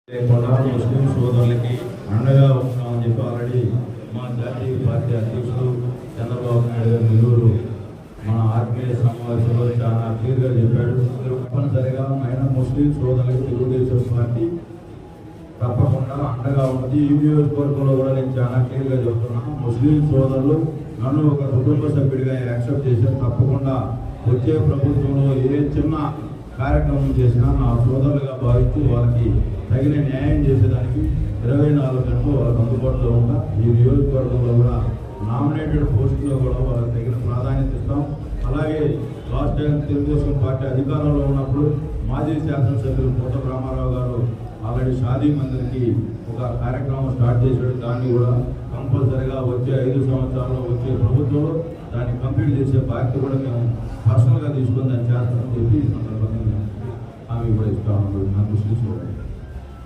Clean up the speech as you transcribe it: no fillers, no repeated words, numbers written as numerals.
ముస్లిం సోదరులకి అండగా ఉంటామని చెప్పి ఆల్రెడీ మా జాతీయ పార్టీ అధ్యక్షుడు చంద్రబాబు నాయుడు గారు నెల్లూరు మన ఆర్మీఐ సమావేశంలో చాలా క్లియర్గా చెప్పాడు. తప్పనిసరిగా ముస్లిం సోదరులకి తెలుగుదేశం పార్టీ తప్పకుండా అండగా ఉంటుంది. ఈ నియోజకవర్గంలో కూడా నేను చాలా క్లియర్గా చెప్తున్నాను. ముస్లిం సోదరులు నన్ను ఒక కుటుంబ సభ్యుడిగా యాక్సెప్ట్ చేశారు. తప్పకుండా వచ్చే ప్రభుత్వంలో ఏ చిన్న కార్యక్రమం చేసినా నా సోదరులుగా భావిస్తూ వాళ్ళకి తగిన న్యాయం చేసేదానికి 24 గంటలు వాళ్ళకి అందుబాటులో ఉంటా. ఈ నియోజకవర్గంలో కూడా నామినేటెడ్ పోస్టులో కూడా వాళ్ళకి తగిన ప్రాధాన్యత ఇస్తాం. అలాగే లాస్ట్ టైం తెలుగుదేశం పార్టీ అధికారంలో ఉన్నప్పుడు మాజీ శాసనసభ్యులు కోట రామారావు గారు ఆల్రెడీ షాదీ మందిర్కి ఒక కార్యక్రమం స్టార్ట్ చేశాడు. దాన్ని కూడా కంపల్సరిగా వచ్చే 5 సంవత్సరాల్లో వచ్చే ప్రభుత్వంలో దాన్ని కంప్లీట్ చేసే బాధ్యత కూడా మేము పర్సనల్గా తీసుకొని దాన్ని చేస్తామని చెప్పి ఈ సందర్భంగా ఆమె కూడా ఇస్తామని నాకు సూచించారు.